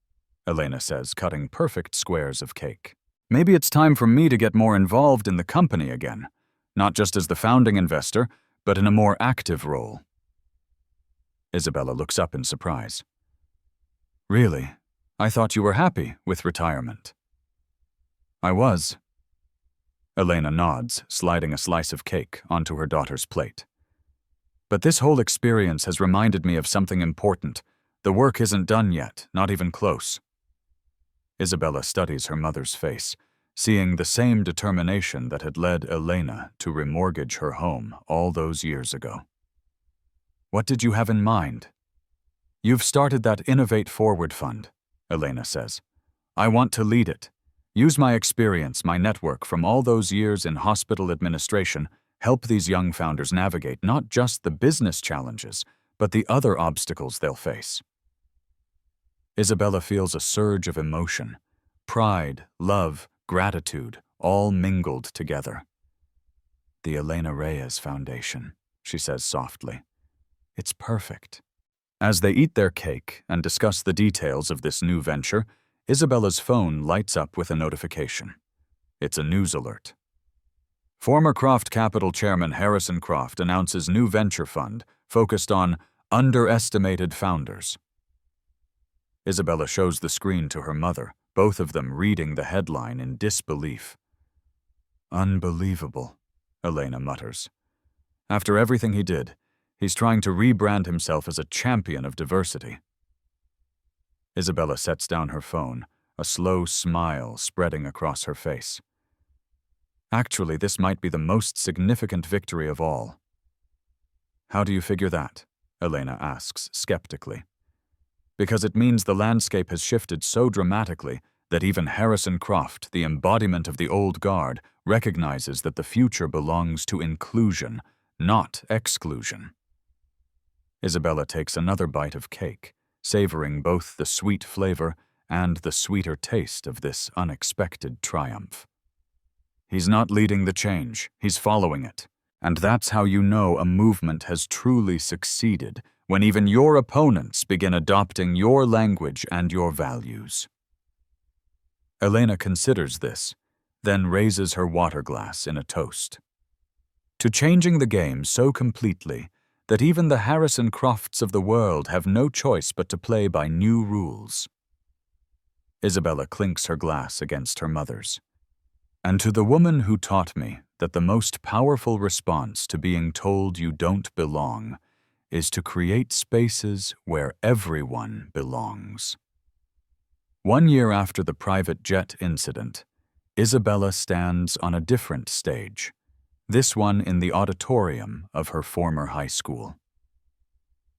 Elena says, cutting perfect squares of cake. "Maybe it's time for me to get more involved in the company again, not just as the founding investor, but in a more active role." Isabella looks up in surprise. "Really? I thought you were happy with retirement." "I was." Elena nods, sliding a slice of cake onto her daughter's plate. "But this whole experience has reminded me of something important. The work isn't done yet, not even close." Isabella studies her mother's face, seeing the same determination that had led Elena to remortgage her home all those years ago. "What did you have in mind?" "You've started that Innovate Forward Fund," Elena says. "I want to lead it. Use my experience, my network from all those years in hospital administration, help these young founders navigate not just the business challenges, but the other obstacles they'll face." Isabella feels a surge of emotion, pride, love, gratitude, all mingled together. "The Elena Reyes Foundation," she says softly. "It's perfect." As they eat their cake and discuss the details of this new venture, Isabella's phone lights up with a notification. It's a news alert. Former Croft Capital chairman Harrison Croft announces new venture fund focused on underestimated founders. Isabella shows the screen to her mother, both of them reading the headline in disbelief. "Unbelievable," Elena mutters. "After everything he did, he's trying to rebrand himself as a champion of diversity." Isabella sets down her phone, a slow smile spreading across her face. "Actually, this might be the most significant victory of all." "How do you figure that?" Elena asks skeptically. "Because it means the landscape has shifted so dramatically that even Harrison Croft, the embodiment of the old guard, recognizes that the future belongs to inclusion, not exclusion." Isabella takes another bite of cake, savoring both the sweet flavor and the sweeter taste of this unexpected triumph. "He's not leading the change, he's following it. And that's how you know a movement has truly succeeded, when even your opponents begin adopting your language and your values." Elena considers this, then raises her water glass in a toast. "To changing the game so completely that even the Harrison Crofts of the world have no choice but to play by new rules." Isabella clinks her glass against her mother's. "And to the woman who taught me that the most powerful response to being told you don't belong is to create spaces where everyone belongs." 1 year after the private jet incident, Isabella stands on a different stage, this one in the auditorium of her former high school.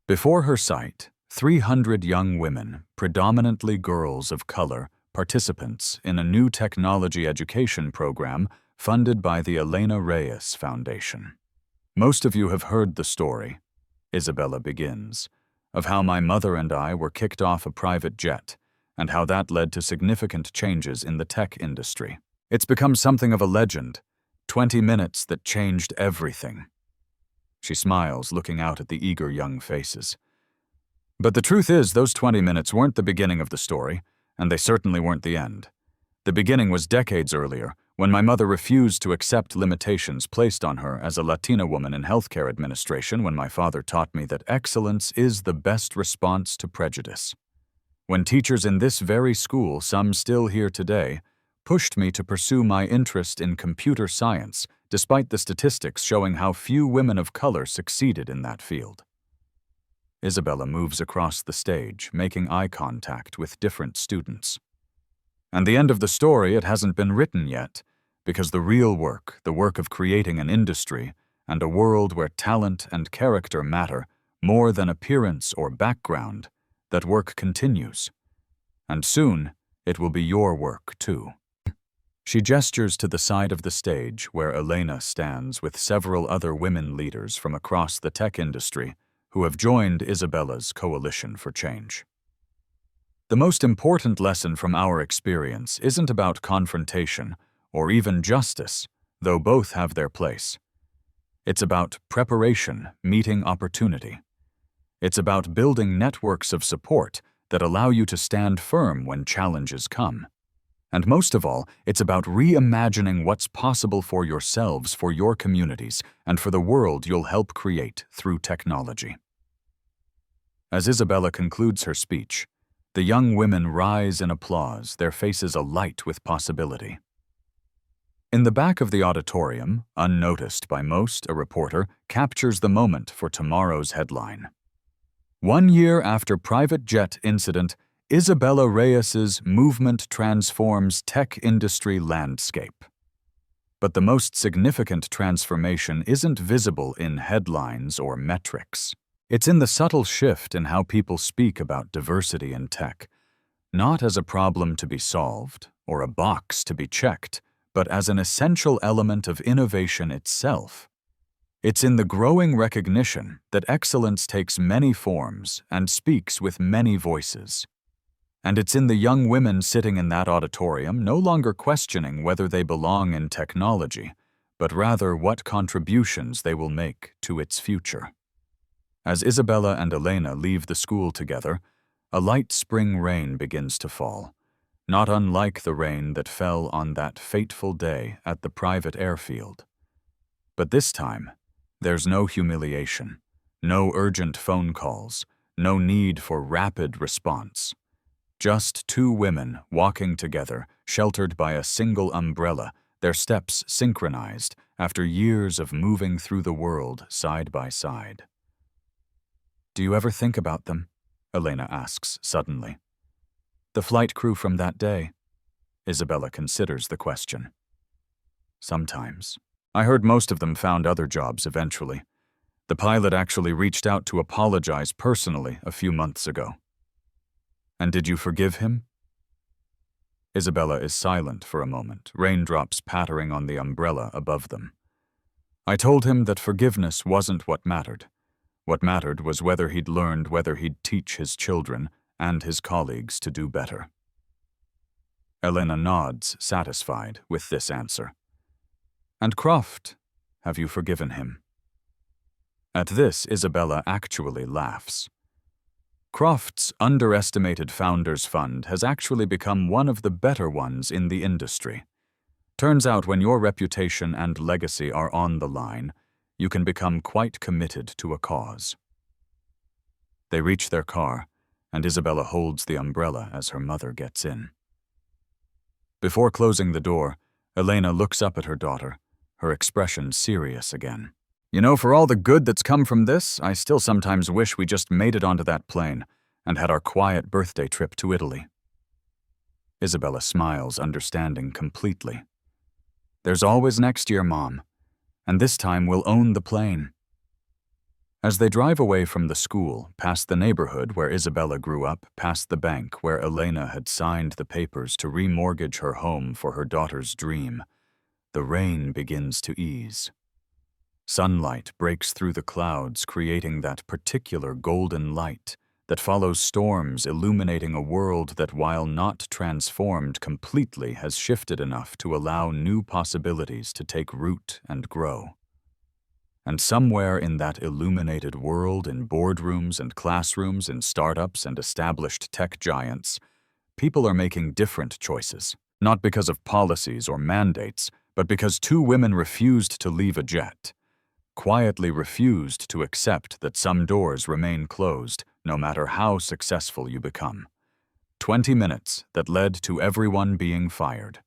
Before her sight, 300 young women, predominantly girls of color, participants in a new technology education program funded by the Elena Reyes Foundation. Most of you have heard the story, Isabella begins, of how my mother and I were kicked off a private jet and how that led to significant changes in the tech industry. It's become something of a legend, 20 minutes that changed everything. She smiles, looking out at the eager young faces. But the truth is, those 20 minutes weren't the beginning of the story, and they certainly weren't the end. The beginning was decades earlier, when my mother refused to accept limitations placed on her as a Latina woman in healthcare administration, when my father taught me that excellence is the best response to prejudice. When teachers in this very school, some still here today, pushed me to pursue my interest in computer science, despite the statistics showing how few women of color succeeded in that field. Isabella moves across the stage, making eye contact with different students. And the end of the story, it hasn't been written yet, because the real work, the work of creating an industry and a world where talent and character matter more than appearance or background, that work continues. And soon, it will be your work, too. She gestures to the side of the stage where Elena stands with several other women leaders from across the tech industry who have joined Isabella's Coalition for Change. The most important lesson from our experience isn't about confrontation or even justice, though both have their place. It's about preparation meeting opportunity. It's about building networks of support that allow you to stand firm when challenges come. And most of all, it's about reimagining what's possible for yourselves, for your communities, and for the world you'll help create through technology. As Isabella concludes her speech, the young women rise in applause, their faces alight with possibility. In the back of the auditorium, unnoticed by most, a reporter captures the moment for tomorrow's headline. 1 year after private jet incident, Isabella Reyes's movement transforms tech industry landscape. But the most significant transformation isn't visible in headlines or metrics. It's in the subtle shift in how people speak about diversity in tech, not as a problem to be solved or a box to be checked, but as an essential element of innovation itself. It's in the growing recognition that excellence takes many forms and speaks with many voices. And it's in the young women sitting in that auditorium no longer questioning whether they belong in technology, but rather what contributions they will make to its future. As Isabella and Elena leave the school together, a light spring rain begins to fall, not unlike the rain that fell on that fateful day at the private airfield. But this time, there's no humiliation, no urgent phone calls, no need for rapid response. Just two women walking together, sheltered by a single umbrella, their steps synchronized after years of moving through the world side by side. Do you ever think about them? Elena asks suddenly. The flight crew from that day? Isabella considers the question. Sometimes. I heard most of them found other jobs eventually. The pilot actually reached out to apologize personally a few months ago. And did you forgive him? Isabella is silent for a moment, raindrops pattering on the umbrella above them. I told him that forgiveness wasn't what mattered. What mattered was whether he'd learned whether he'd teach his children and his colleagues to do better. Elena nods, satisfied with this answer. And Croft, have you forgiven him? At this, Isabella actually laughs. Croft's underestimated founders fund has actually become one of the better ones in the industry. Turns out when your reputation and legacy are on the line, you can become quite committed to a cause. They reach their car, and Isabella holds the umbrella as her mother gets in. Before closing the door, Elena looks up at her daughter, her expression serious again. You know, for all the good that's come from this, I still sometimes wish we just made it onto that plane and had our quiet birthday trip to Italy. Isabella smiles, understanding completely. There's always next year, Mom, and this time we'll own the plane. As they drive away from the school, past the neighborhood where Isabella grew up, past the bank where Elena had signed the papers to remortgage her home for her daughter's dream, the rain begins to ease. Sunlight breaks through the clouds, creating that particular golden light that follows storms, illuminating a world that, while not transformed completely, has shifted enough to allow new possibilities to take root and grow. And somewhere in that illuminated world, in boardrooms and classrooms, in startups and established tech giants, people are making different choices, not because of policies or mandates, but because two women refused to leave a jet, quietly refused to accept that some doors remain closed, no matter how successful you become. 20 minutes that led to everyone being fired.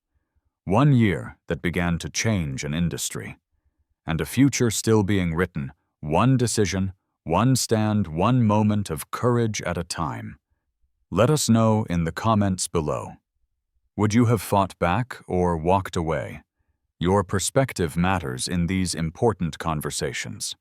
1 year that began to change an industry. And a future still being written, one decision, one stand, one moment of courage at a time. Let us know in the comments below. Would you have fought back or walked away? Your perspective matters in these important conversations.